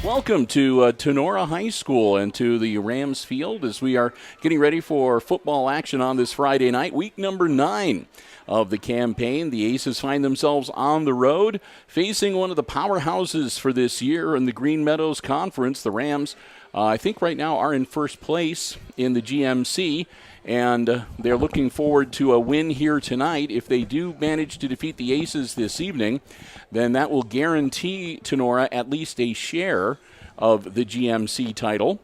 Welcome to Tinora High School and to the Rams field as we are getting ready for football action on this Friday night, week number 9 of the campaign. The Aces find themselves on the road facing one of the powerhouses for this year in the Green Meadows Conference. The Rams, I think right now, are in first place in the GMC, and they're looking forward to a win here tonight. If they do manage to defeat the Aces this evening, then that will guarantee Tinora at least a share of the GMC title.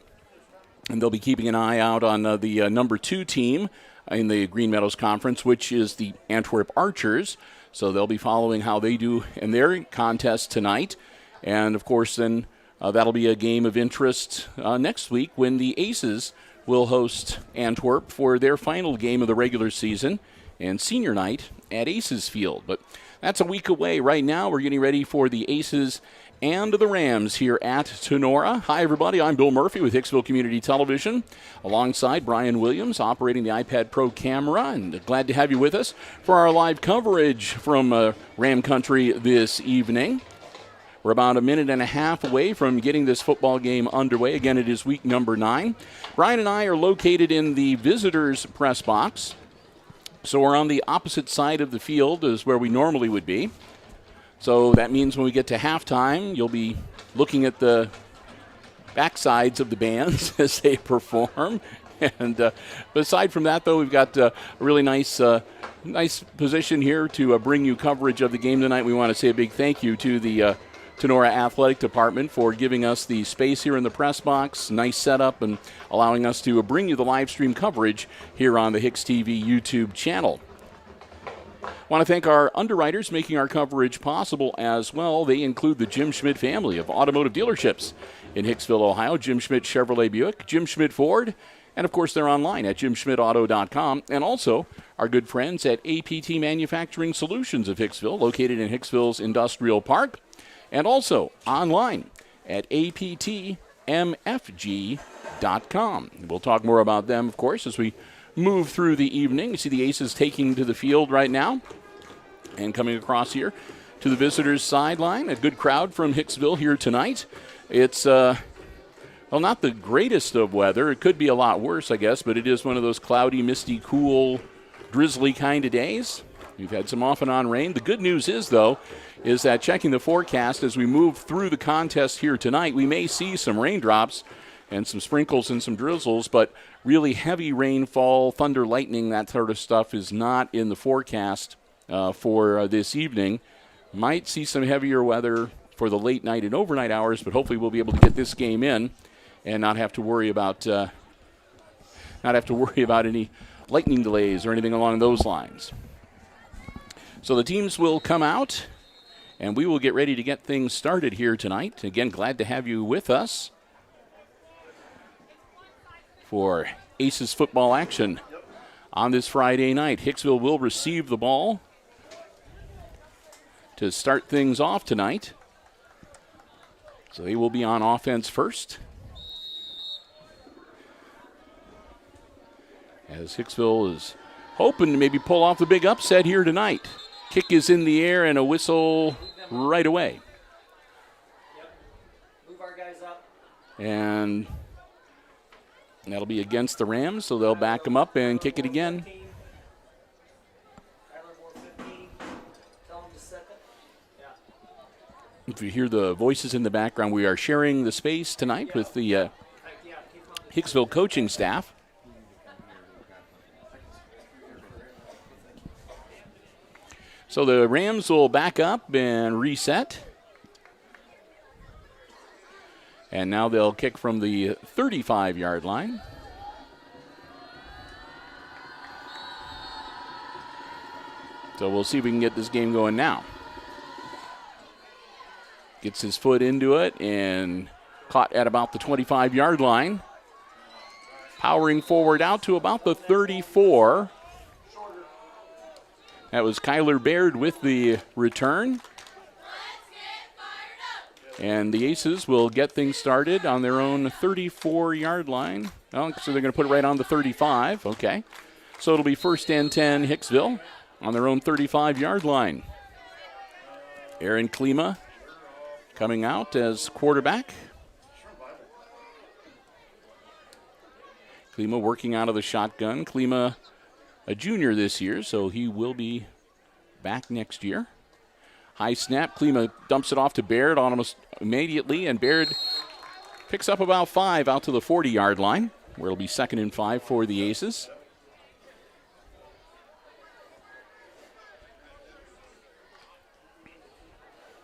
And they'll be keeping an eye out on the number 2 team in the Green Meadows Conference, which is the Antwerp Archers. So they'll be following how they do in their contest tonight. And, of course, then that'll be a game of interest next week when the Aces will host Antwerp for their final game of the regular season and senior night at Aces Field. But that's a week away. Right now, we're getting ready for the Aces and the Rams here at Tinora. Hi, everybody. I'm Bill Murphy with Hicksville Community Television, alongside Brian Williams, operating the iPad Pro camera, and glad to have you with us for our live coverage from Ram Country this evening. We're about a minute and a half away from getting this football game underway. Again, it is week number 9. Brian and I are located in the visitors' press box, so we're on the opposite side of the field as where we normally would be. So that means when we get to halftime, you'll be looking at the backsides of the bands as they perform. And aside from that, though, we've got a really nice position here to bring you coverage of the game tonight. We want to say a big thank you to the Tinora Athletic Department for giving us the space here in the press box, nice setup, and allowing us to bring you the live stream coverage here on the HIX-TV YouTube channel. Want to thank our underwriters making our coverage possible as well. They include the Jim Schmidt family of automotive dealerships in Hicksville, Ohio, Jim Schmidt Chevrolet Buick, Jim Schmidt Ford, and of course they're online at jimschmidtauto.com, and also our good friends at APT Manufacturing Solutions of Hicksville, located in Hicksville's Industrial Park, and also online at aptmfg.com. We'll talk more about them, of course, as we move through the evening. You see the Aces taking to the field right now and coming across here to the visitors' sideline. A good crowd from Hicksville here tonight. It's, well, not the greatest of weather. It could be a lot worse, I guess, but it is one of those cloudy, misty, cool, drizzly kind of days. We've had some off and on rain. The good news is, though, is that checking the forecast as we move through the contest here tonight, we may see some raindrops and some sprinkles and some drizzles, but really heavy rainfall, thunder, lightning, that sort of stuff is not in the forecast for this evening. Might see some heavier weather for the late night and overnight hours, but hopefully we'll be able to get this game in and not have to worry about any lightning delays or anything along those lines. So the teams will come out, and we will get ready to get things started here tonight. Again, glad to have you with us for Aces football action on this Friday night. Hicksville will receive the ball to start things off tonight. So they will be on offense first, as Hicksville is hoping to maybe pull off the big upset here tonight. Kick is in the air and a whistle right away. Move our guys up. And that'll be against the Rams, so they'll back them up and kick it again. If you hear the voices in the background, we are sharing the space tonight with the Hicksville coaching staff. So the Rams will back up and reset. And now they'll kick from the 35-yard line. So we'll see if we can get this game going now. Gets his foot into it and caught at about the 25-yard line. Powering forward out to about the 34. That was Kyler Baird with the return. And the Aces will get things started on their own 34-yard line. Oh, so they're going to put it right on the 35. Okay. So it'll be first and 10 Hicksville on their own 35-yard line. Aaron Klima coming out as quarterback. Klima working out of the shotgun. Klima, a junior this year, so he will be back next year. High snap. Klima dumps it off to Baird almost immediately, and Baird picks up about 5 out to the 40-yard line, where it'll be 2nd and 5 for the Aces.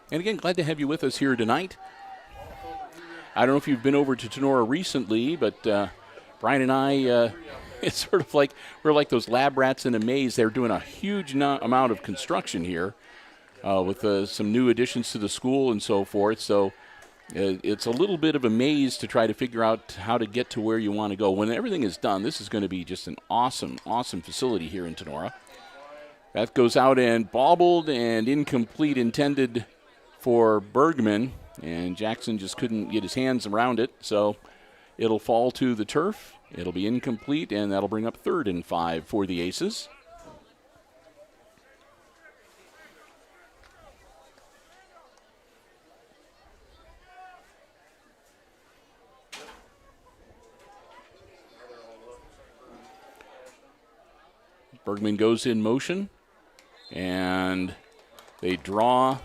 And again, glad to have you with us here tonight. I don't know if you've been over to Tinora recently, but Brian and I, it's sort of like we're like those lab rats in a maze. They're doing a huge amount of construction here with some new additions to the school and so forth. So it's a little bit of a maze to try to figure out how to get to where you want to go. When everything is done, this is going to be just an awesome, awesome facility here in Tinora. That goes out and bobbled and incomplete, intended for Bergman, and Jackson just couldn't get his hands around it, so it'll fall to the turf. It'll be incomplete, and that'll bring up 3rd and 5 for the Aces. Bergman goes in motion, and they draw.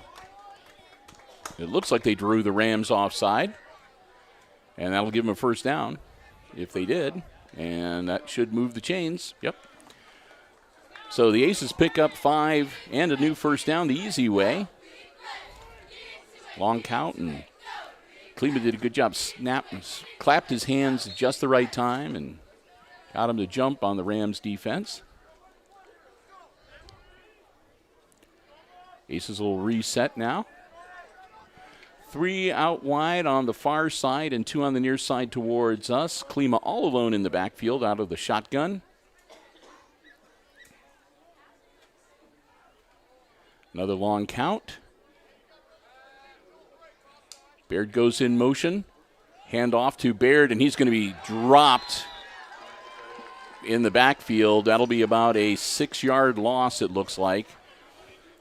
It looks like they drew the Rams offside, and that'll give them a first down if they did, and that should move the chains. Yep. So the Aces pick up 5 and a new first down the easy way. Long count, and Klima did a good job. Clapped his hands at just the right time and got him to jump on the Rams defense. Aces will reset now. 3 out wide on the far side and 2 on the near side towards us. Klima all alone in the backfield out of the shotgun. Another long count. Baird goes in motion. Hand off to Baird, and he's going to be dropped in the backfield. That'll be about a 6-yard loss, it looks like.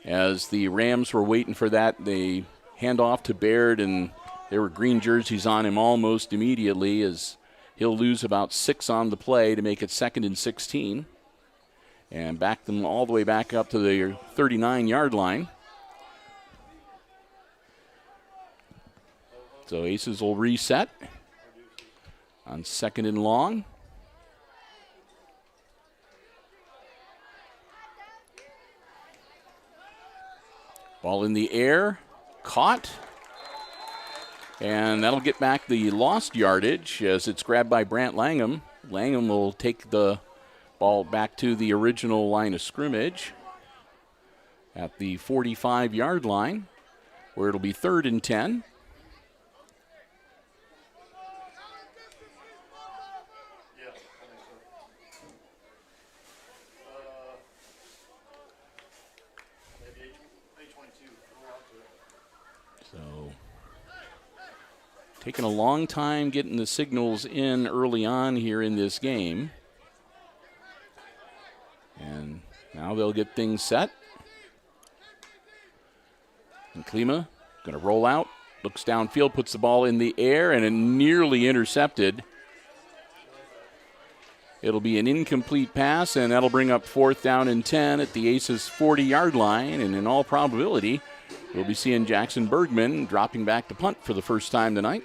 As the Rams were waiting for that, they hand off to Baird, and there were green jerseys on him almost immediately, as he'll lose about 6 on the play to make it 2nd and 16 and back them all the way back up to the 39-yard line. So Aces will reset on 2nd and long. Ball in the air. Caught, and that'll get back the lost yardage as it's grabbed by Brant Langham. Langham will take the ball back to the original line of scrimmage at the 45-yard line, where it'll be 3rd and 10. So, taking a long time getting the signals in early on here in this game. And now they'll get things set. And Klima going to roll out, looks downfield, puts the ball in the air, and it nearly intercepted. It'll be an incomplete pass, and that'll bring up 4th down and 10 at the Aces 40-yard line, and in all probability, we'll be seeing Jackson Bergman dropping back to punt for the first time tonight.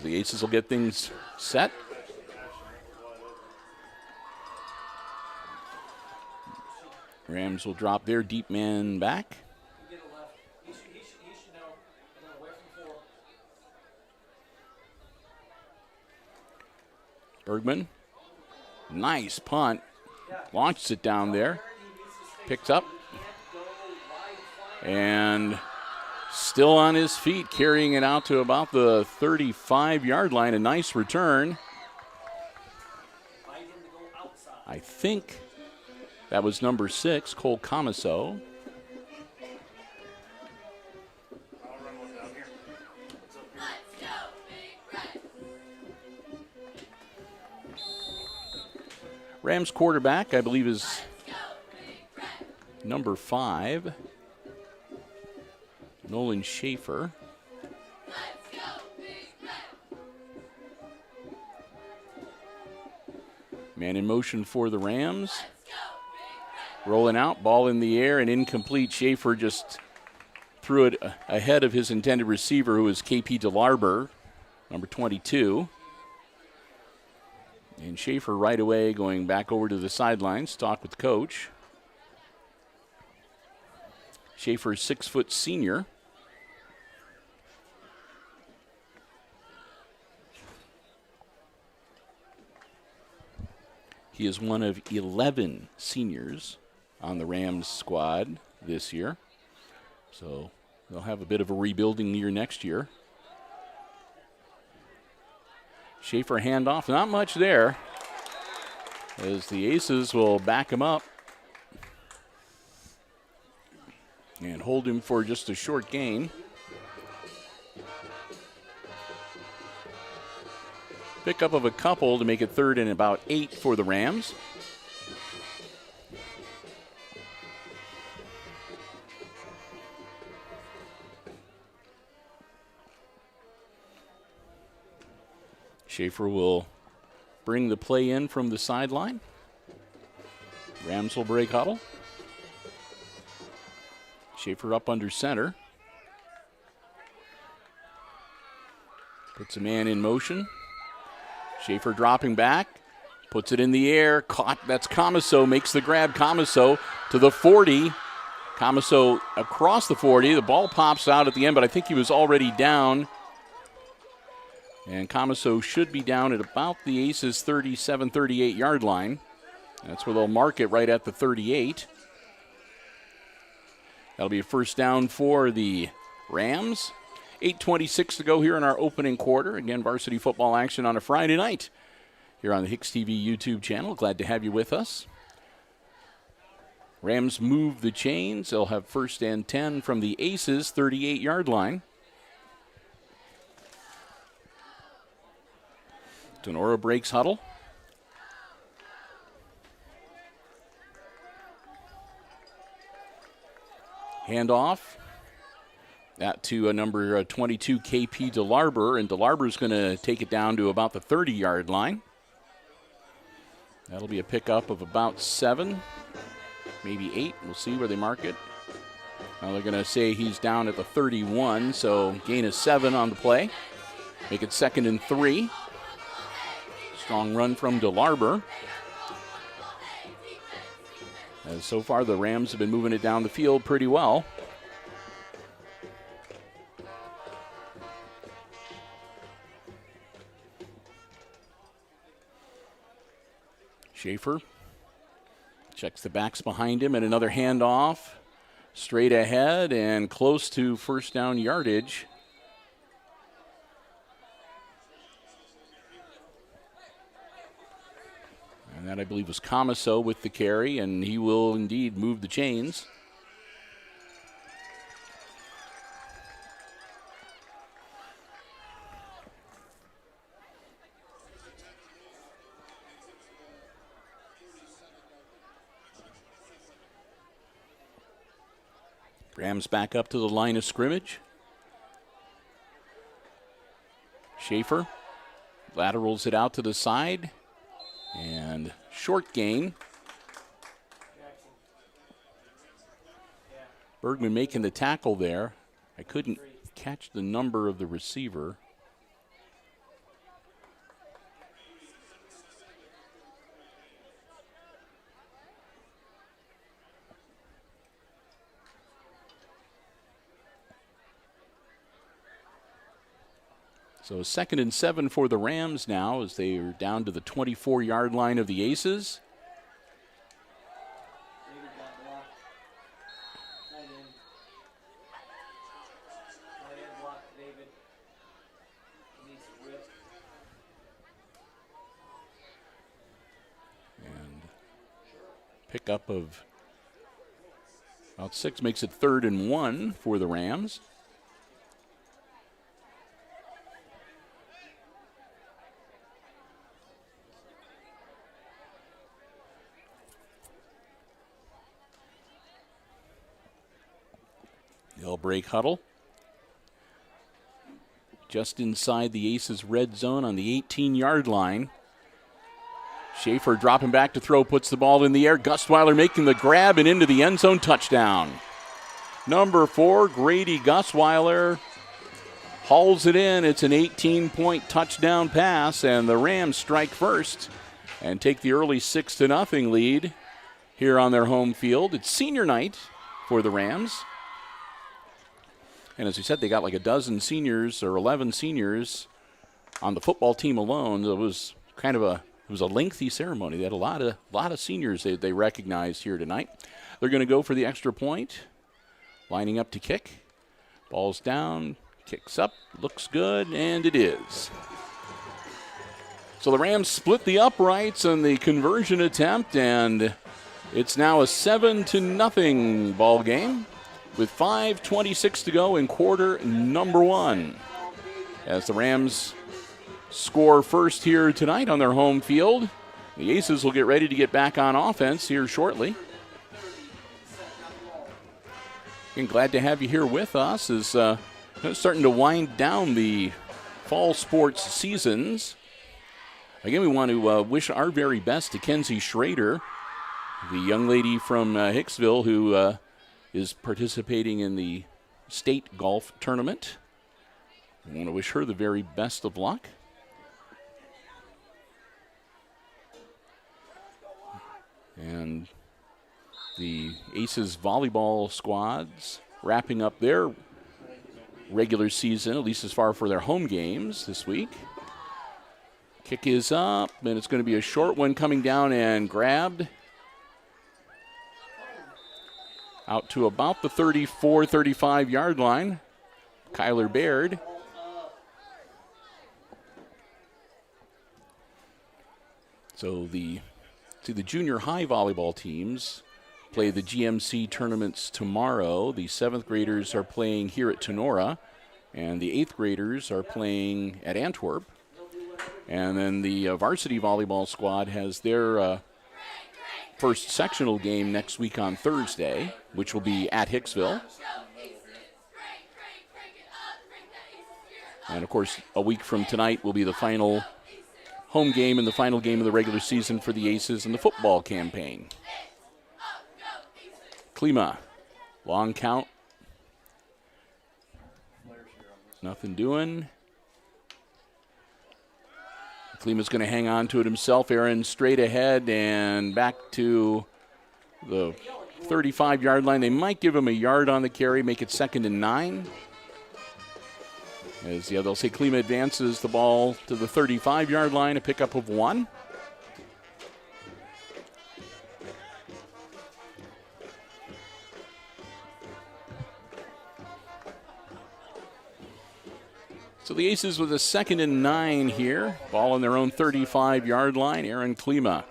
The Aces will get things set. Rams will drop their deep man back. Bergman, nice punt. Launches it down there. Picks up. And still on his feet, carrying it out to about the 35-yard line. A nice return. I think that was number 6, Cole Camiso. Rams quarterback, I believe, is number 5, Nolan Schaefer. Man in motion for the Rams. Rolling out, ball in the air and incomplete. Schaefer just threw it ahead of his intended receiver, who is KP DeLarber, number 22. And Schaefer right away going back over to the sidelines, talk with the coach. Schaefer, 6-foot senior. He is one of 11 seniors on the Rams squad this year. So they'll have a bit of a rebuilding year next year. Schaefer handoff, not much there, as the Aces will back him up and hold him for just a short gain. Pickup of a couple to make it 3rd and about 8 for the Rams. Schaefer will bring the play in from the sideline. Rams will break huddle. Schaefer up under center. Puts a man in motion. Schaefer dropping back. Puts it in the air. Caught. That's Camiso. Makes the grab. Camiso to the 40. Camiso across the 40. The ball pops out at the end, but I think he was already down. And Camiso should be down at about the Aces' 37, 38-yard line. That's where they'll mark it, right at the 38. That'll be a first down for the Rams. 8:26 to go here in our opening quarter. Again, varsity football action on a Friday night here on the HIX-TV YouTube channel. Glad to have you with us. Rams move the chains. They'll have 1st and 10 from the Aces' 38-yard line. Tinora breaks huddle. Handoff. That to number 22, KP DeLarber, and DeLarber's going to take it down to about the 30-yard line. That'll be a pickup of about 7, maybe 8. We'll see where they mark it. Now they're going to say he's down at the 31, so gain of 7 on the play. Make it 2nd and 3. Strong run from DeLarber. And so far, the Rams have been moving it down the field pretty well. Schaefer checks the backs behind him, and another handoff. Straight ahead and close to first down yardage. And that, I believe, was Camiso with the carry, and he will indeed move the chains. Rams back up to the line of scrimmage. Schaefer laterals it out to the side. And short gain. Bergman making the tackle there. I couldn't catch the number of the receiver. So 2nd and 7 for the Rams now as they are down to the 24-yard line of the Aces. And pickup of about 6 makes it 3rd and 1 for the Rams. They'll break huddle. Just inside the Aces red zone on the 18-yard line. Schaefer dropping back to throw, puts the ball in the air. Gustweiler making the grab and into the end zone, touchdown. Number 4, Grady Gustweiler hauls it in. It's an 18-point touchdown pass, and the Rams strike first and take the early 6-0 lead here on their home field. It's senior night for the Rams. And as we said, they got like a dozen seniors or 11 seniors on the football team alone. It was kind of a lengthy ceremony. They had a lot of seniors they recognized here tonight. They're going to go for the extra point, lining up to kick. Ball's down, kicks up, looks good, and it is. So the Rams split the uprights on the conversion attempt, and it's now a 7-0 ball game, with 5:26 to go in quarter number 1. As the Rams score first here tonight on their home field, the Aces will get ready to get back on offense here shortly. And glad to have you here with us as starting to wind down the fall sports seasons. Again, we want to wish our very best to Kenzie Schrader, the young lady from Hicksville who is participating in the state golf tournament. I want to wish her the very best of luck. And the Aces volleyball squads wrapping up their regular season, at least as far for their home games this week. Kick is up, and it's going to be a short one coming down and grabbed out to about the 34, 35-yard line. Kyler Baird. So the junior high volleyball teams play the GMC tournaments tomorrow. The 7th graders are playing here at Tinora, and the 8th graders are playing at Antwerp. And then the varsity volleyball squad has their first sectional game next week on Thursday, which will be at Hicksville. And, of course, a week from tonight will be the final home game and the final game of the regular season for the Aces in the football campaign. Klima, long count. Nothing doing. Klima's going to hang on to it himself. Aaron straight ahead and back to the 35-yard line. They might give him a yard on the carry, make it 2nd and 9. As they'll say Klima advances the ball to the 35-yard line, a pickup of 1. So the Aces with a 2nd and 9 here. Ball on their own 35-yard line. Aaron Klima.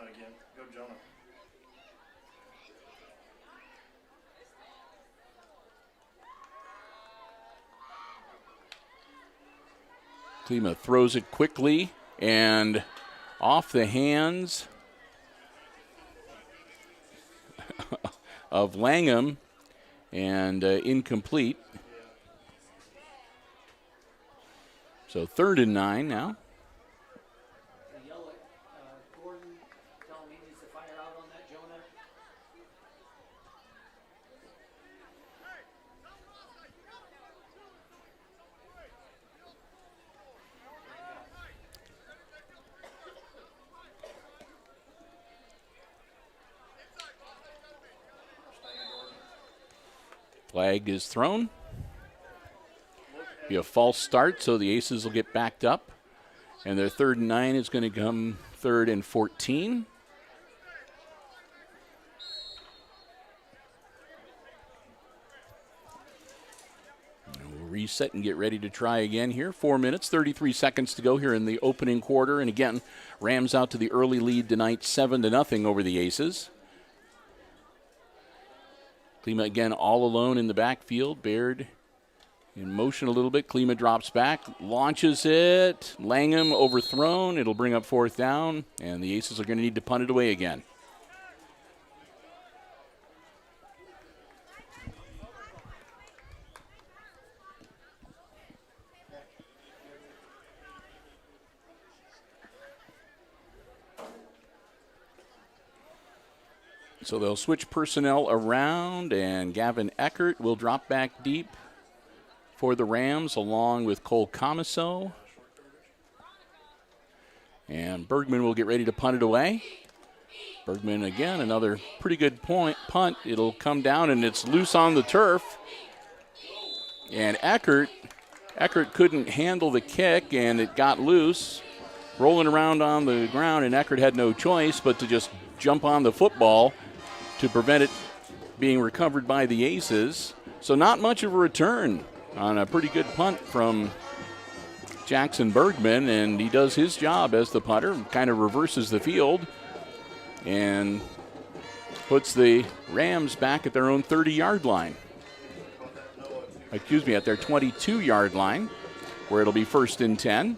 Klima throws it quickly and off the hands of Langham and incomplete. So 3rd and 9 now. Gordon, tell him he needs to fire out on that, Jonah. Flag is thrown. Be a false start, so the Aces will get backed up. And their 3rd and 9 is going to come 3rd and 14. Reset and get ready to try again here. 4 minutes, 33 seconds to go here in the opening quarter. And again, Rams out to the early lead tonight, 7-0 over the Aces. Klima again all alone in the backfield. Baird in motion a little bit. Klima drops back, launches it. Langham overthrown. It'll bring up 4th down. And the Aces are going to need to punt it away again. So they'll switch personnel around, and Gavin Eckert will drop back deep for the Rams, along with Cole Comiso. And Bergman will get ready to punt it away. Bergman, again, another pretty good punt. It'll come down, and it's loose on the turf. And Eckert couldn't handle the kick, and it got loose, rolling around on the ground, and Eckert had no choice but to just jump on the football to prevent it being recovered by the Aces. So not much of a return on a pretty good punt from Jackson Bergman, and he does his job as the punter, kind of reverses the field and puts the Rams back at their own 30-yard line. Excuse me, at their 22-yard line, where it'll be 1st and 10.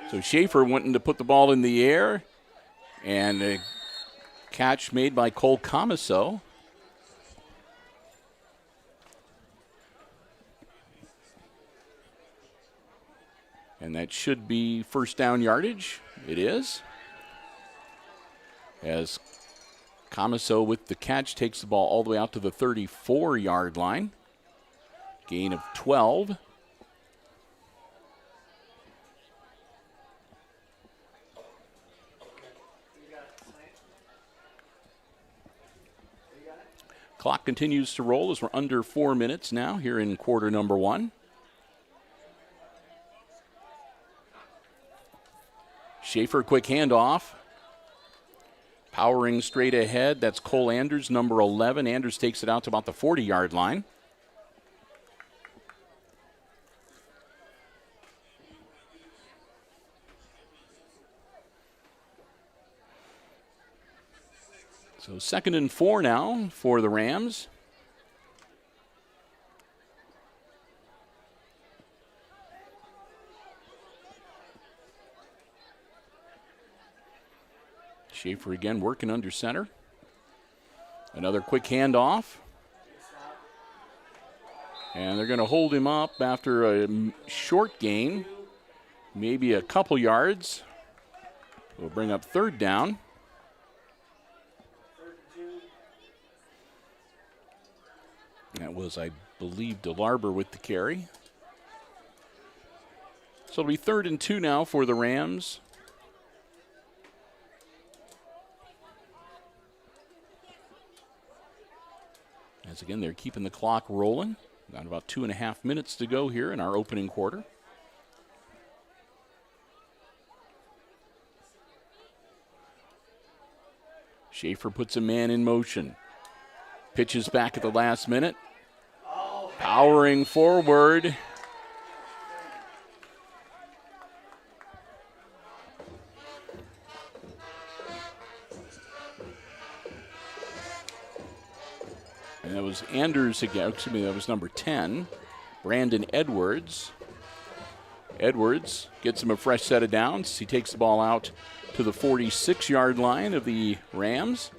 So Schaefer wanting to put the ball in the air, and a catch made by Cole Comiso. And that should be 1st down yardage. It is. As Comiso with the catch takes the ball all the way out to the 34-yard line. Gain of 12. Clock continues to roll as we're under 4 minutes now here in quarter number 1. Schaefer, quick handoff. Powering straight ahead, that's Cole Anders, number 11. Anders takes it out to about the 40-yard line. So 2nd and 4 now for the Rams. Schaefer again working under center. Another quick handoff. And they're going to hold him up after a short gain, maybe a couple yards. We'll bring up 3rd down. That was, I believe, DeLarber with the carry. So it'll be 3rd and 2 now for the Rams. As again, they're keeping the clock rolling. Got about 2.5 minutes to go here in our opening quarter. Schaefer puts a man in motion. Pitches back at the last minute. Powering forward. And that was Anders again. Excuse me, that was number 10, Brandon Edwards. Edwards gets him a fresh set of downs. He takes the ball out to the 46-yard line of the Rams.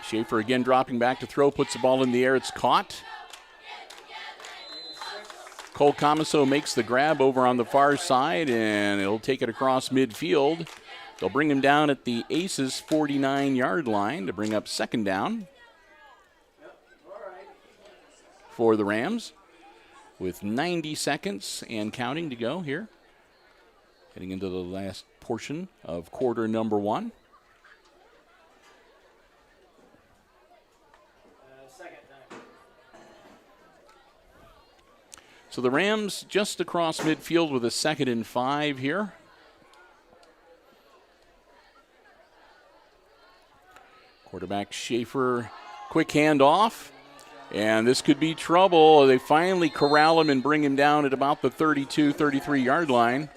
Schaefer again dropping back to throw, puts the ball in the air. It's caught. Cole Comiso makes the grab over on the far side, and it'll take it across midfield. They'll bring him down at the Aces 49-yard line to bring up 2nd down. for the Rams with 90 seconds and counting to go here. Heading into the last portion of quarter number 1. So the Rams just across midfield with a 2nd and 5 here. Quarterback Schaefer, quick handoff. And this could be trouble. They finally corral him and bring him down at about the 32, 33-yard line.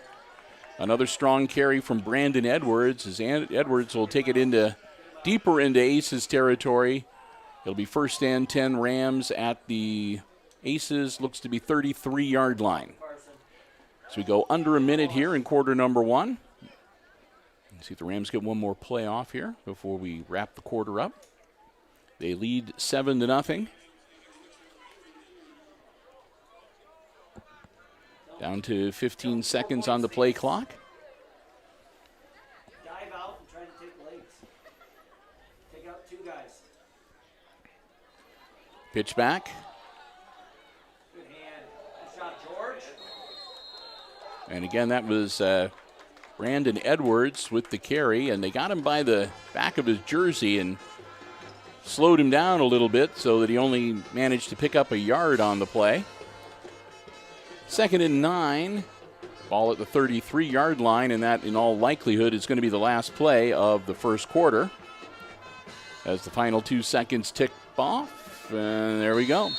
Another strong carry from Brandon Edwards, as Edwards will take it deeper into Aces territory. It'll be 1st and 10 Rams at the Aces, looks to be 33-yard line. So we go under a minute here in quarter number 1. Let's see if the Rams get one more play off here before we wrap the quarter up. They lead 7-0. Down to 15 seconds on the play clock. Dive out and try to take legs. Take out 2 guys. Pitch back. Good hand. Good shot, George. And again, that was Brandon Edwards with the carry, and they got him by the back of his jersey and slowed him down a little bit so that he only managed to pick up a yard on the play. 2nd and 9, ball at the 33-yard line, and that in all likelihood is going to be the last play of the first tinora as the final 2 seconds tick off, and there we go.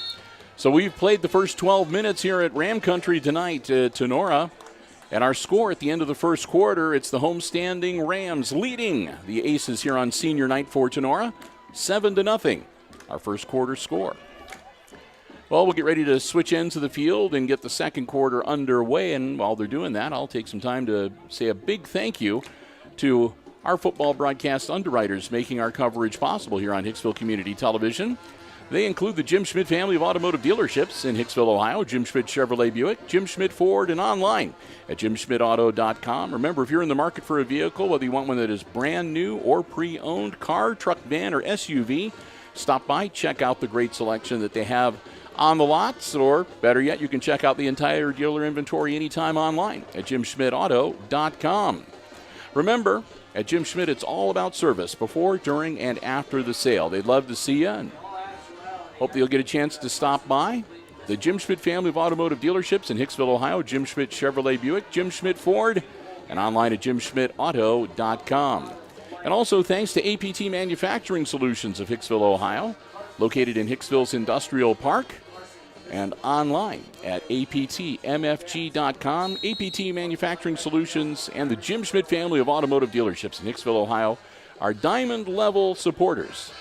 So we've played the first 12 minutes here at Ram Country tonight, Tinora, and our score at the end of the first quarter, it's the homestanding Rams leading the Aces here on senior night for Tinora, 7-0, our first quarter score. Well, we'll get ready to switch ends of the field and get the second quarter underway. And while they're doing that, I'll take some time to say a big thank you to our football broadcast underwriters making our coverage possible here on Hicksville Community Television. They include the Jim Schmidt family of automotive dealerships in Hicksville, Ohio, Jim Schmidt Chevrolet Buick, Jim Schmidt Ford, and online at jimschmidtauto.com. Remember, if you're in the market for a vehicle, whether you want one that is brand new or pre-owned, car, truck, van, or SUV, stop by, check out the great selection that they have on the lots, or better yet, you can check out the entire dealer inventory anytime online at jimschmidtauto.com. Remember, at Jim Schmidt, it's all about service before, during, and after the sale. They'd love to see you, and hope that you'll get a chance to stop by. The Jim Schmidt family of automotive dealerships in Hicksville, Ohio, Jim Schmidt Chevrolet Buick, Jim Schmidt Ford, and online at jimschmidtauto.com. And also thanks to APT Manufacturing Solutions of Hicksville, Ohio, located in Hicksville's Industrial Park, and online at aptmfg.com. APT Manufacturing Solutions and the Jim Schmidt family of automotive dealerships in Hicksville, Ohio are diamond-level supporters,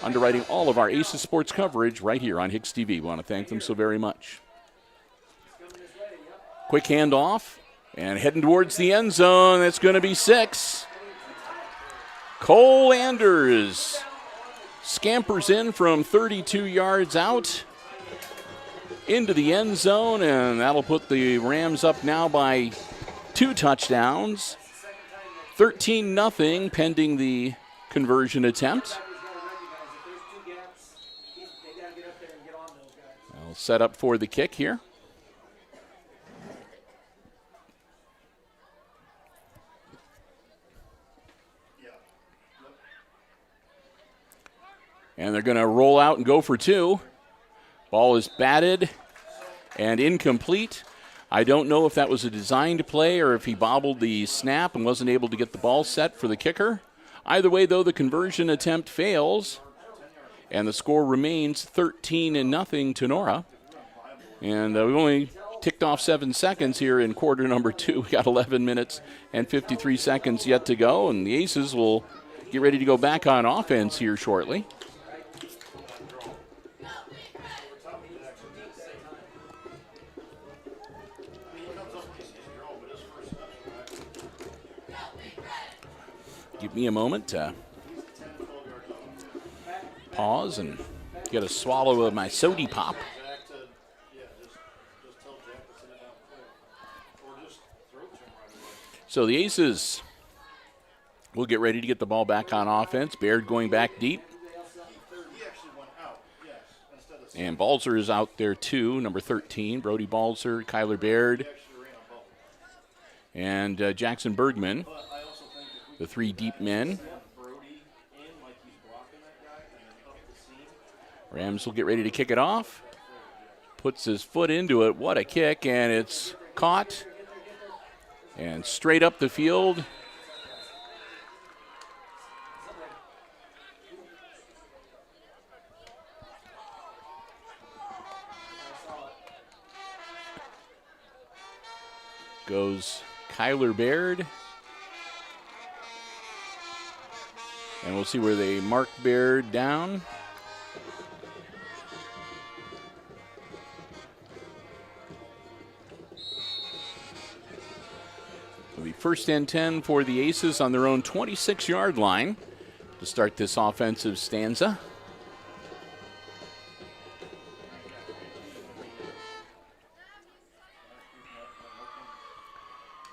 underwriting all of our Aces sports coverage right here on HIX-TV. We want to thank them so very much. Quick handoff, and heading towards the end zone. That's going to be 6. Cole Anders scampers in from 32 yards out into the end zone, and that'll put the Rams up now by 2 touchdowns. 13-0 pending the conversion attempt. I'll set up for the kick here. And they're going to roll out and go for 2. Ball is batted and incomplete. I don't know if that was a designed play or if he bobbled the snap and wasn't able to get the ball set for the kicker. Either way, though, the conversion attempt fails, and the score remains 13-0 Tinora. And we've only ticked off 7 seconds here in quarter number 2. We got 11 minutes and 53 seconds yet to go, and the Aces will get ready to go back on offense here shortly. Give me a moment to pause and get a swallow of my sody pop. So the Aces will get ready to get the ball back on offense. Baird going back deep. And Balzer is out there too, number 13. Brody Balzer, Kyler Baird, and Jackson Bergman, the three deep men. Rams will get ready to kick it off. Puts his foot into it. What a kick, and it's caught. And straight up the field. Goes Kyler Baird. And we'll see where they mark Baird down. It'll be first and 10 for the Aces on their own 26-yard line to start this offensive stanza.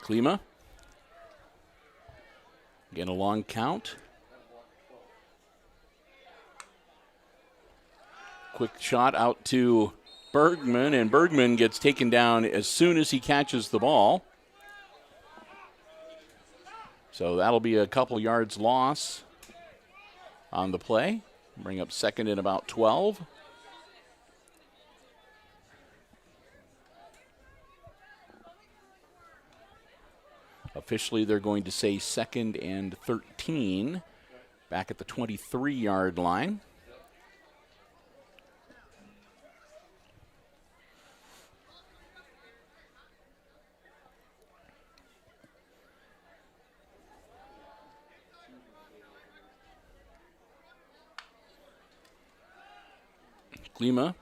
Klima. Again, a long count. Quick shot out to Bergman, and Bergman gets taken down as soon as he catches the ball. So that'll be a couple yards loss on the play. Bring up second and about 12. Officially, they're going to say second and 13, back at the 23-yard line. Klima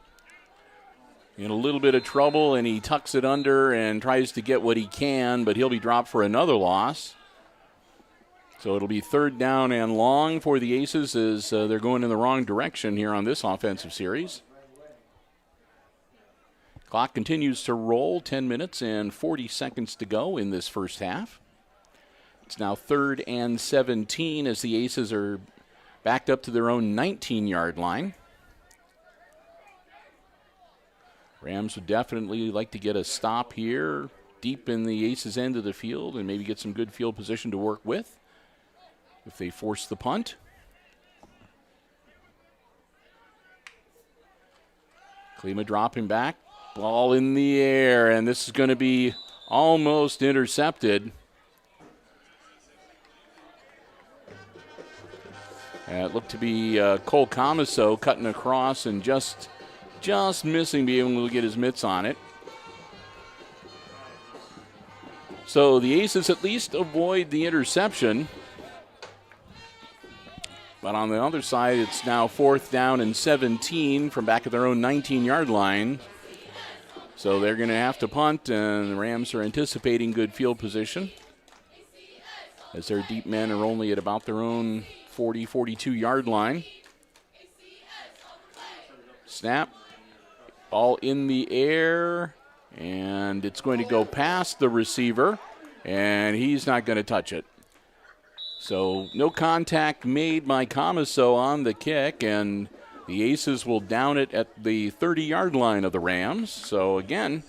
in a little bit of trouble, and he tucks it under and tries to get what he can, but he'll be dropped for another loss. So it'll be third down and long for the Aces as they're going in the wrong direction here on this offensive series. Clock continues to roll, 10 minutes and 40 seconds to go in this first half. It's now third and 17 as the Aces are backed up to their own 19-yard line. Rams would definitely like to get a stop here deep in the Aces' end of the field and maybe get some good field position to work with if they force the punt. Klima dropping back, ball in the air, and this is going to be almost intercepted. It looked to be Cole Comiso cutting across and just missing being able to get his mitts on it. So the Aces at least avoid the interception. But on the other side, it's now fourth down and 17 from back at their own 19-yard line. So they're going to have to punt, and the Rams are anticipating good field position as their deep men are only at about their own 40, 42-yard line. Snap. Ball in the air, and it's going to go past the receiver, and he's not going to touch it. So no contact made by Comiso on the kick, and the Aces will down it at the 30-yard line of the Rams. So again,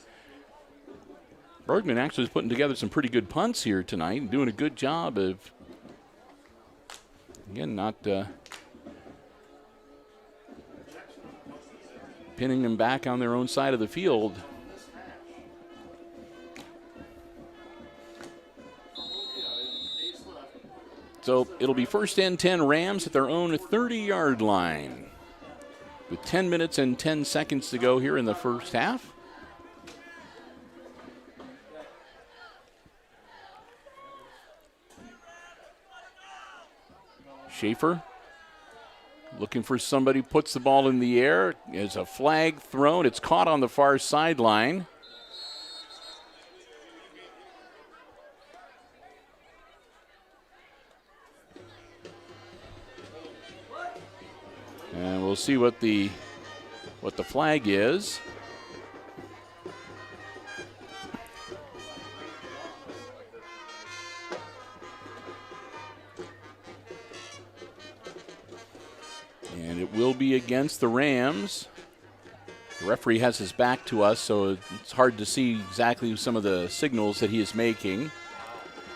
Bergman actually is putting together some pretty good punts here tonight and doing a good job of, again, not pinning them back on their own side of the field. So it'll be first and 10 Rams at their own 30-yard line with 10 minutes and 10 seconds to go here in the first half. Schaefer looking for somebody, puts the ball in the air. There's a flag thrown. It's caught on the far sideline. And we'll see what the flag is. And it will be against the Rams. The referee has his back to us, so it's hard to see exactly some of the signals that he is making.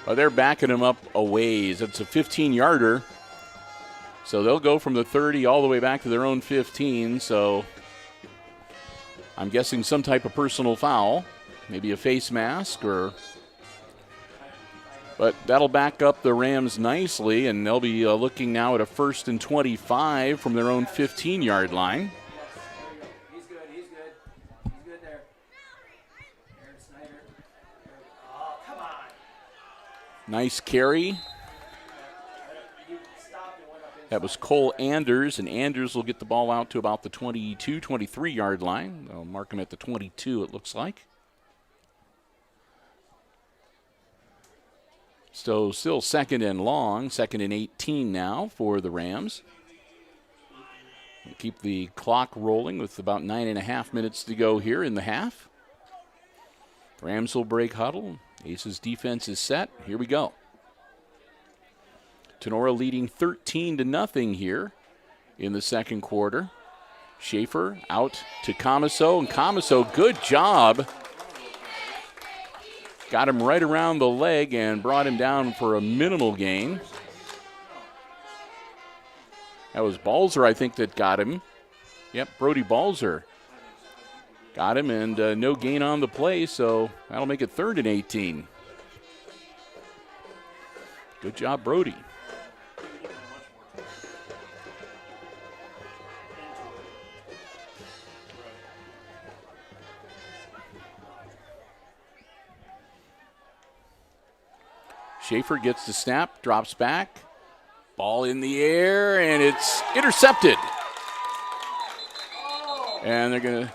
But they're backing him up a ways. It's a 15-yarder. So they'll go from the 30 all the way back to their own 15. So I'm guessing some type of personal foul, maybe a face mask or. But that'll back up the Rams nicely, and they'll be looking now at a 1st and 25 from their own 15-yard line. He's good. He's good there. Aaron Snyder. Oh, come on. Nice carry. That was Cole Anders, and Anders will get the ball out to about the 22, 23-yard line. They'll mark him at the 22, it looks like. So still 2nd and long, 2nd and 18 now for the Rams. We'll keep the clock rolling with about 9.5 minutes to go here in the half. Rams will break huddle. Aces defense is set. Here we go. Tinora leading 13-0 here in the second quarter. Schaefer out to Comiso, and Comiso, good job. Got him right around the leg and brought him down for a minimal gain. That was Balzer, I think, that got him. Yep, Brody Balzer got him, and no gain on the play, so that'll make it 3rd and 18. Good job, Brody. Schaefer gets the snap, drops back, ball in the air, and it's intercepted. And they're going to.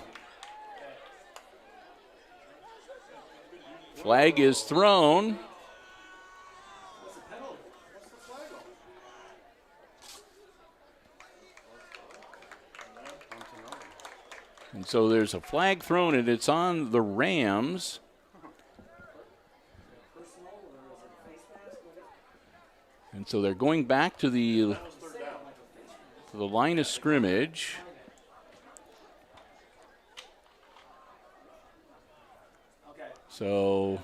Flag is thrown. And so there's a flag thrown, and it's on the Rams. And so they're going back to the line of scrimmage. So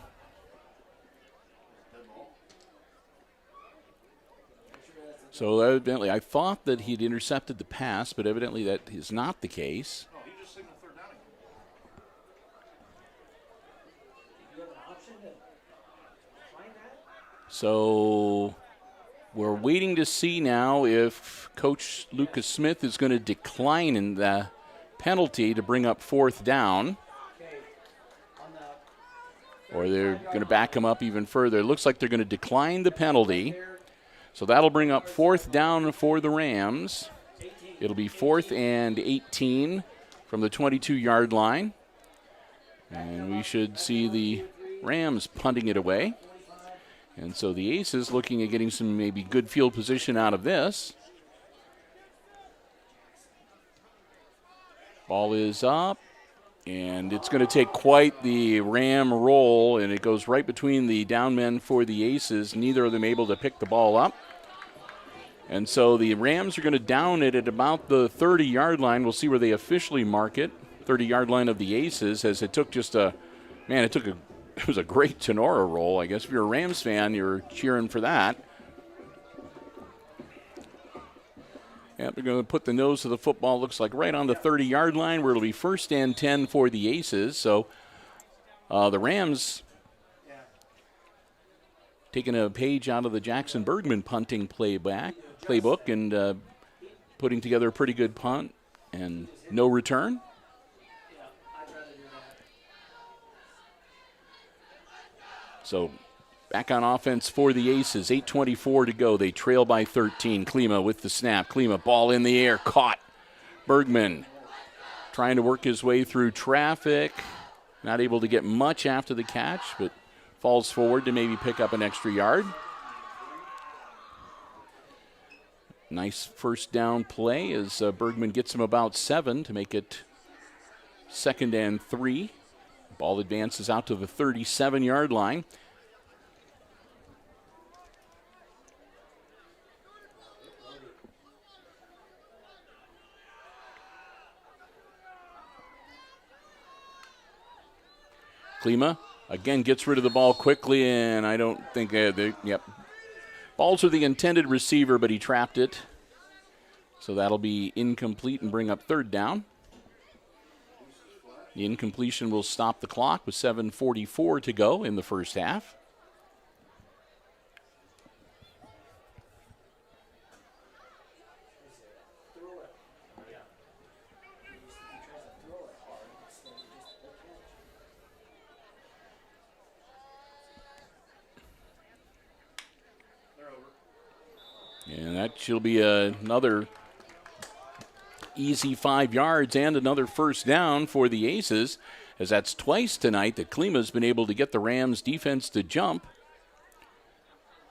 evidently, I thought that he'd intercepted the pass, but evidently that is not the case. So we're waiting to see now if Coach Lucas Smith is going to decline in the penalty to bring up 4th down. Or they're going to back him up even further. It looks like they're going to decline the penalty. So that'll bring up 4th down for the Rams. It'll be 4th and 18 from the 22-yard line. And we should see the Rams punting it away. And so the Aces looking at getting some maybe good field position out of this. Ball is up, and it's going to take quite the Ram roll, and it goes right between the down men for the Aces. Neither of them able to pick the ball up. And so the Rams are going to down it at about the 30-yard line. We'll see where they officially mark it. 30-yard line of the Aces, as it took just a, man, it was a great Tinora roll. I guess if you're a Rams fan, you're cheering for that. Yep, they're going to put the nose of the football, looks like right on the 30-yard line, where it'll be 1st and 10 for the Aces. So the Rams taking a page out of the Jackson Bergman punting playbook and putting together a pretty good punt and no return. So back on offense for the Aces, 8:24 to go. They trail by 13. Klima with the snap. Klima, ball in the air, caught. Bergman trying to work his way through traffic. Not able to get much after the catch, but falls forward to maybe pick up an extra yard. Nice first down play as Bergman gets him about 7 to make it 2nd and 3. Ball advances out to the 37-yard line. Klima again gets rid of the ball quickly, and I don't think Balzer the intended receiver, but he trapped it. So that'll be incomplete and bring up third down. The incompletion will stop the clock with 7:44 to go in the first half. And that should be another easy 5 yards and another first down for the Aces, as that's twice tonight that Klima's been able to get the Rams defense to jump.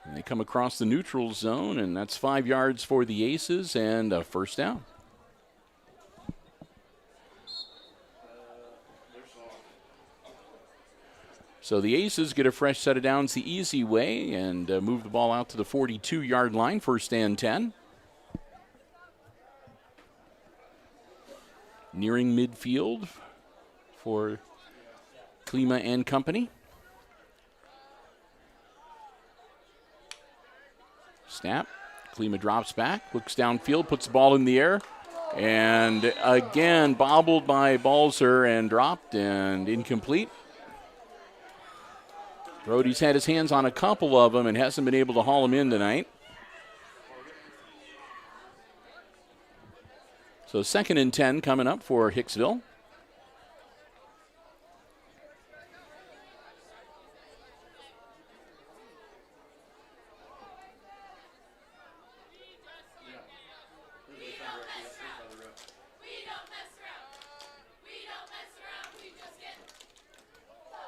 And they come across the neutral zone, and that's 5 yards for the Aces and a first down. So the Aces get a fresh set of downs the easy way and move the ball out to the 42-yard line, first and 10. Nearing midfield for Klima and company. Snap. Klima drops back, looks downfield, puts the ball in the air, and again bobbled by Balzer and dropped and incomplete. Brody's had his hands on a couple of them and hasn't been able to haul them in tonight. So second and 10 coming up for Hicksville.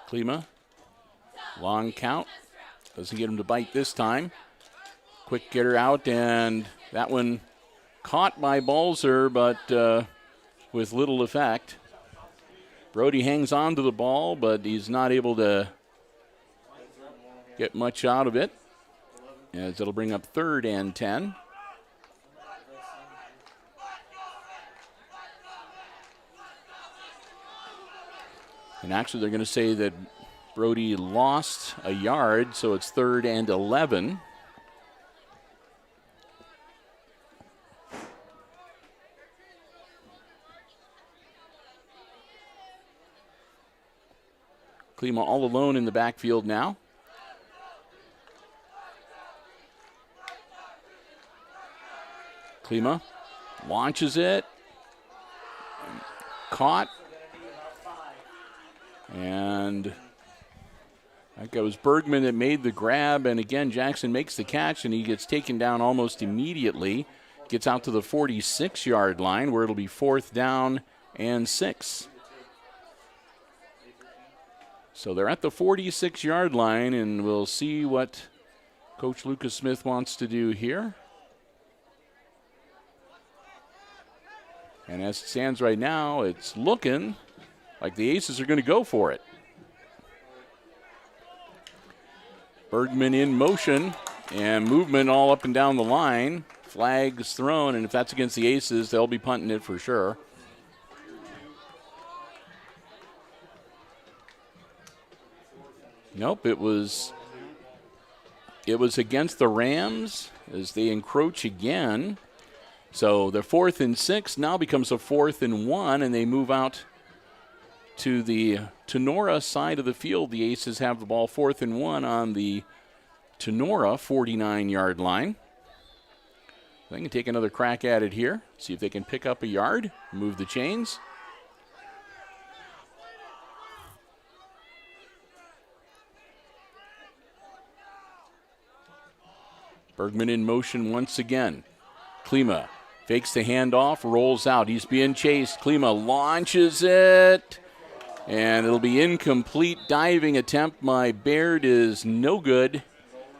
Klima. Long count. Doesn't get him to bite this time. Quick getter out, and that one caught by Balzer, but with little effect. Brody hangs on to the ball, but he's not able to get much out of it, as it'll bring up third and 10. And actually, they're going to say that Brody lost a yard, so it's third and 11. Klima all alone in the backfield now. Klima launches it. Caught. And I think it was Bergman that made the grab, and again, Jackson makes the catch, and he gets taken down almost immediately. Gets out to the 46-yard line, where it'll be fourth down and 6. So they're at the 46-yard line, and we'll see what Coach Lucas Smith wants to do here. And as it stands right now, it's looking like the Aces are going to go for it. Bergman in motion and movement all up and down the line. Flags thrown, and if that's against the Aces, they'll be punting it for sure. Nope, it was against the Rams as they encroach again. So the 4th and 6 now becomes a 4th and 1, and they move out to the Tinora side of the field. The Aces have the ball 4th and 1 on the Tinora 49-yard line. They can take another crack at it here, see if they can pick up a yard, move the chains. Bergman in motion once again. Klima fakes the handoff, rolls out. He's being chased. Klima launches it. And it'll be incomplete. Diving attempt by Baird is no good.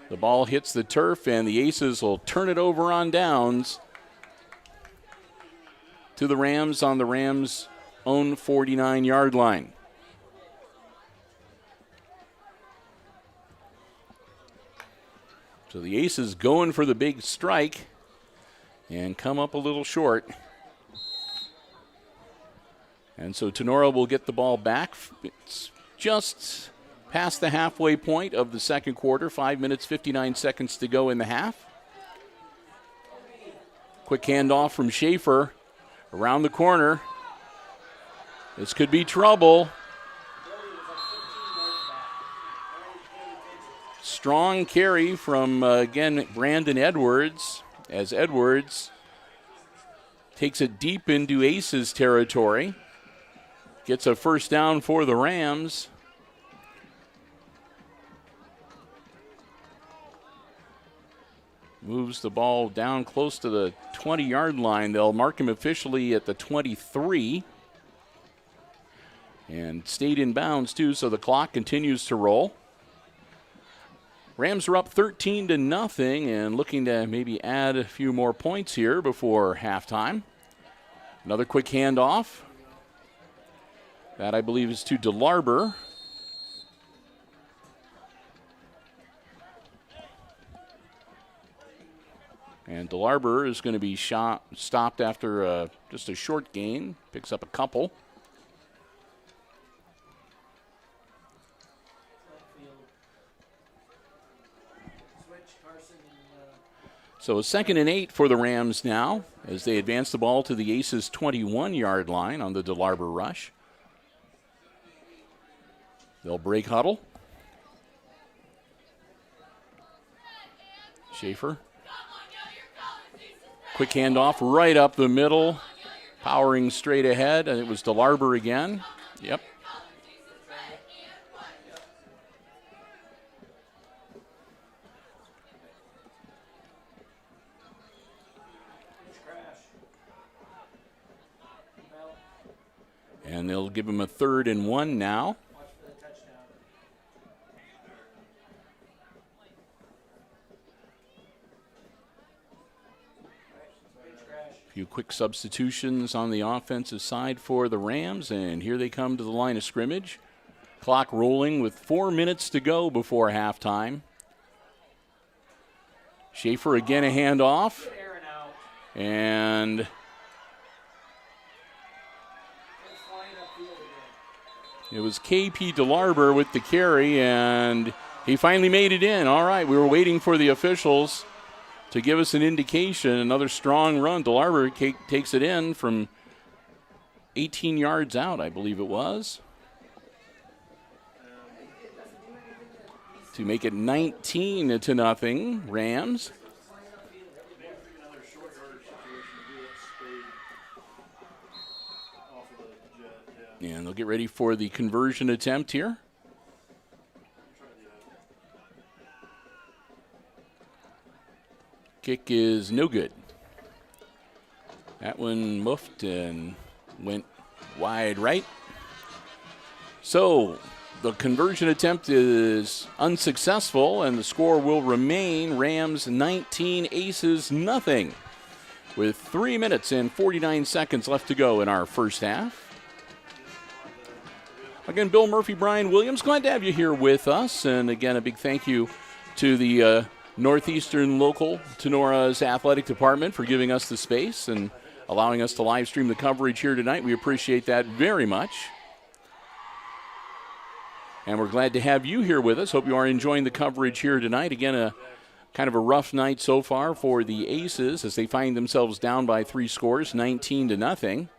The ball hits the turf, and the Aces will turn it over on downs to the Rams on the Rams' own 49-yard line. So the Aces going for the big strike and come up a little short. And so Tinora will get the ball back. It's just past the halfway point of the second quarter. 5 minutes, 59 seconds to go in the half. Quick handoff from Schaefer around the corner. This could be trouble. Strong carry from, again, Brandon Edwards, as Edwards takes it deep into Aces territory. Gets a first down for the Rams. Moves the ball down close to the 20-yard line. They'll mark him officially at the 23. And stayed in bounds, too, so the clock continues to roll. Rams are up 13-0 and looking to maybe add a few more points here before halftime. Another quick handoff. That, I believe, is to DeLarber. And DeLarber is going to be stopped after just a short gain. Picks up a couple. So a 2nd and 8 for the Rams now as they advance the ball to the Aces 21-yard line on the DeLarber rush. They'll break huddle. Schaefer. Quick handoff right up the middle. Powering straight ahead, and it was DeLarber again. Yep. And they'll give him a 3rd and 1 now. A few quick substitutions on the offensive side for the Rams, and here they come to the line of scrimmage. Clock rolling with 4 minutes to go before halftime. Schaefer again a handoff. And it was KP DeLarber with the carry, and he finally made it in. All right, we were waiting for the officials to give us an indication. Another strong run. DeLarber takes it in from 18 yards out, I believe it was, to make it 19-0 Rams. And they'll get ready for the conversion attempt here. Kick is no good. That one muffed and went wide right. So the conversion attempt is unsuccessful, and the score will remain Rams 19, Aces nothing, with 3 minutes and 49 seconds left to go in our first half. Again, Bill Murphy, Brian Williams, glad to have you here with us. And again, a big thank you to the Northeastern local Tenora's athletic department for giving us the space and allowing us to live stream the coverage here tonight. We appreciate that very much. And we're glad to have you here with us. Hope you are enjoying the coverage here tonight. Again, a kind of a rough night so far for the Aces as they find themselves down by 3 scores, 19-0.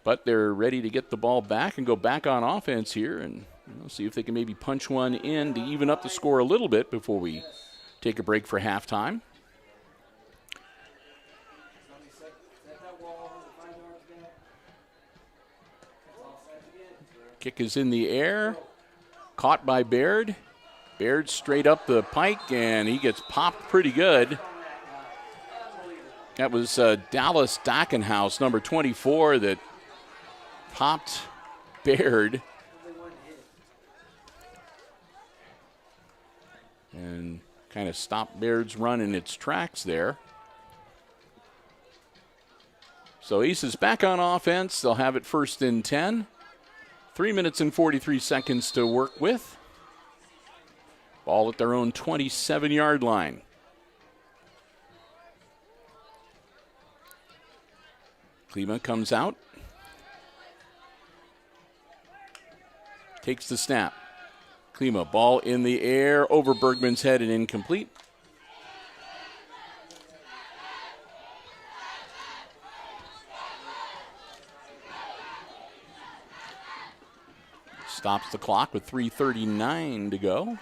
But they're ready to get the ball back and go back on offense here and see if they can maybe punch one in to even up the score a little bit before we take a break for halftime. Kick is in the air, caught by Baird. Baird straight up the pike, and he gets popped pretty good. That was Dallas Dockenhouse, number 24, that popped Baird. And kind of stopped Baird's run in its tracks there. So Aces back on offense. They'll have it 1st and 10. 3 minutes and 43 seconds to work with. Ball at their own 27-yard line. Klima comes out. Takes the snap. Klima, ball in the air, over Bergman's head and incomplete. Stops the clock with 3:39 to go.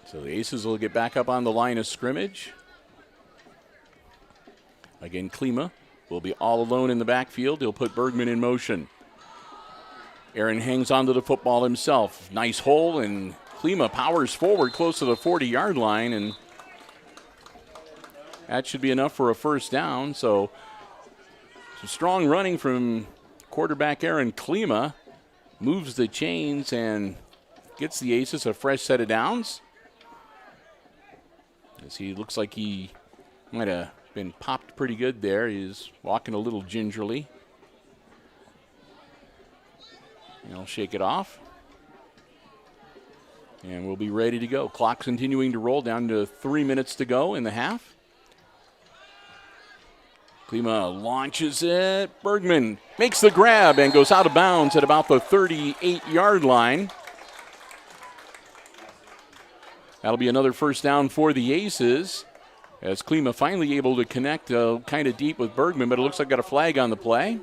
So the Aces will get back up on the line of scrimmage. Again, Klima will be all alone in the backfield. He'll put Bergman in motion. Aaron hangs onto the football himself. Nice hole, and Klima powers forward close to the 40-yard line, and that should be enough for a first down. So some strong running from quarterback Aaron Klima. Moves the chains and gets the Aces a fresh set of downs. As he looks like he might have been popped pretty good there. He's walking a little gingerly. And he'll shake it off. And we'll be ready to go. Clock continuing to roll, down to 3 minutes to go in the half. Klima launches it. Bergman makes the grab and goes out of bounds at about the 38-yard line. That'll be another first down for the Aces, as Klima finally able to connect kind of deep with Bergman, but it looks like got a flag on the play.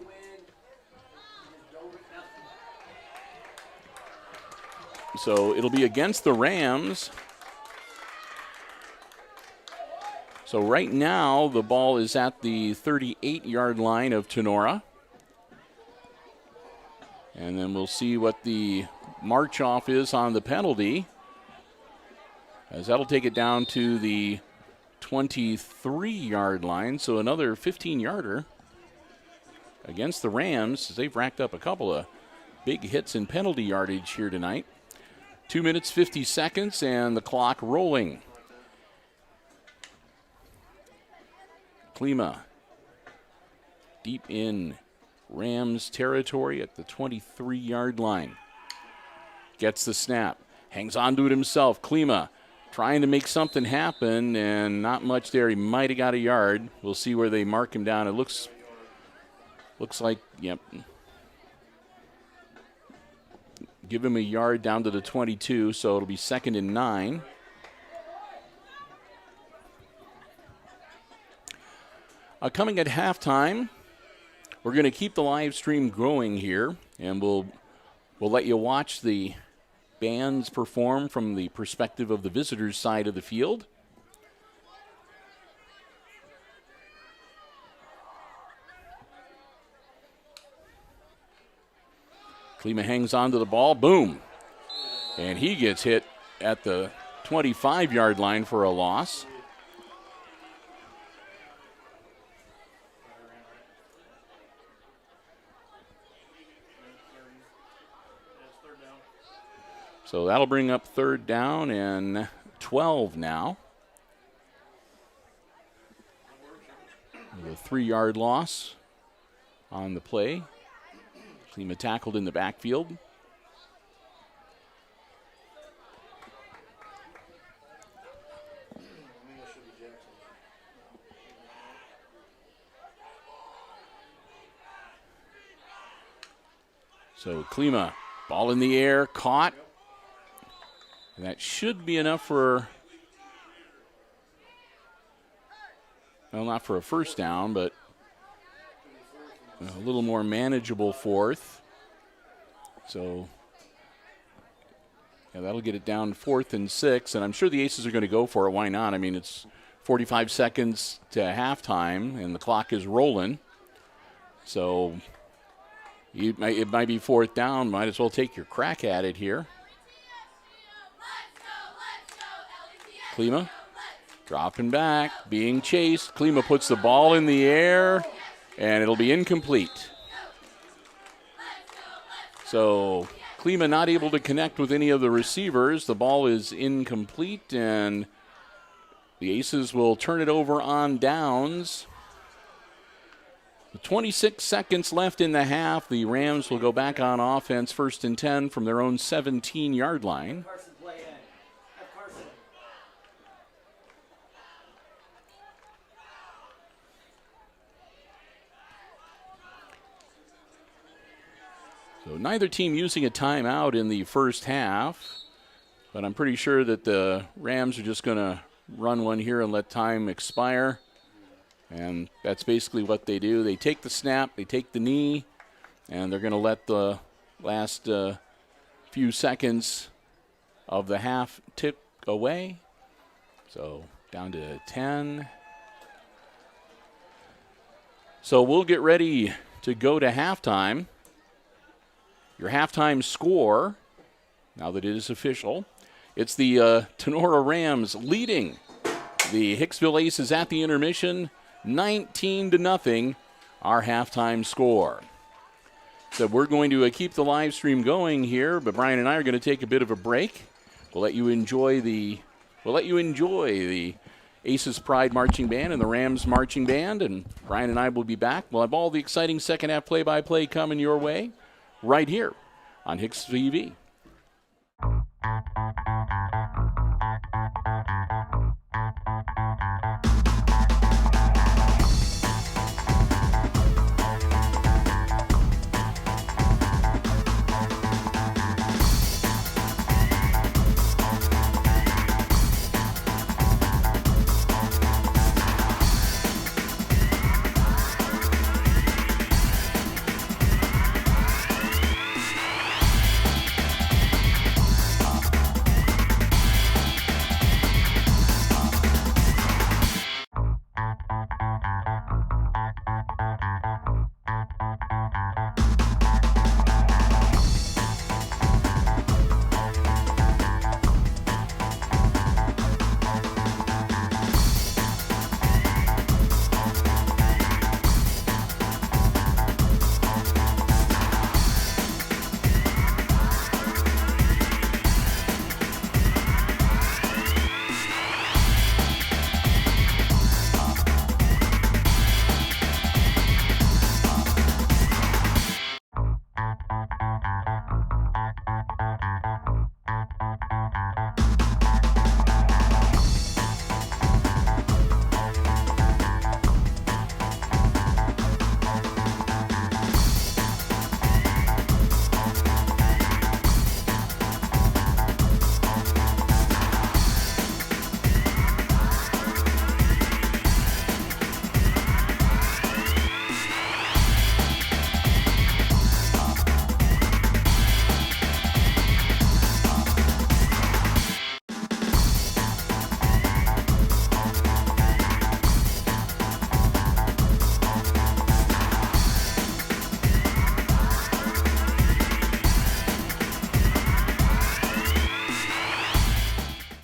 So it'll be against the Rams. So right now the ball is at the 38-yard line of Tinora. And then we'll see what the march off is on the penalty, as that'll take it down to the 23-yard line. So another 15-yarder against the Rams, as they've racked up a couple of big hits in penalty yardage here tonight. 2 minutes, 50 seconds, and the clock rolling. Klima deep in Rams territory at the 23-yard line. Gets the snap, hangs on to it himself. Klima trying to make something happen, and not much there. He might have got a yard. We'll see where they mark him down. It looks like, yep. Give him a yard down to the 22, so it'll be 2nd and 9. Coming at halftime, we're going to keep the live stream going here, and we'll let you watch the bands perform from the perspective of the visitors' side of the field. Klima hangs on to the ball, boom. And he gets hit at the 25-yard line for a loss. So that'll bring up 3rd down and 12 now. A 3-yard loss on the play. Klima tackled in the backfield. So Klima, ball in the air, caught. And that should be enough for, well, not for a first down, but a little more manageable 4th. So yeah, that'll get it down 4th and 6, and I'm sure the Aces are going to go for it. Why not? I mean, it's 45 seconds to halftime, and the clock is rolling. So it might be 4th down. Might as well take your crack at it here. Klima dropping back, being chased. Klima puts the ball in the air, and it'll be incomplete. So Klima not able to connect with any of the receivers. The ball is incomplete, and the Aces will turn it over on downs. With 26 seconds left in the half, the Rams will go back on offense, 1st and 10 from their own 17-yard line. Carson play in. Have Carson. So neither team using a timeout in the first half, but I'm pretty sure that the Rams are just going to run one here and let time expire. And that's basically what they do. They take the snap, they take the knee, and they're going to let the last few seconds of the half tick away. So down to 10. So we'll get ready to go to halftime. Your halftime score, now that it is official, it's the Tinora Rams leading the Hicksville Aces at the intermission, 19-0, our halftime score. So we're going to keep the live stream going here, but Brian and I are going to take a bit of a break. We'll let you enjoy the Aces Pride Marching Band and the Rams Marching Band, and Brian and I will be back. We'll have all the exciting second half play-by-play coming your way right here on HIX-TV.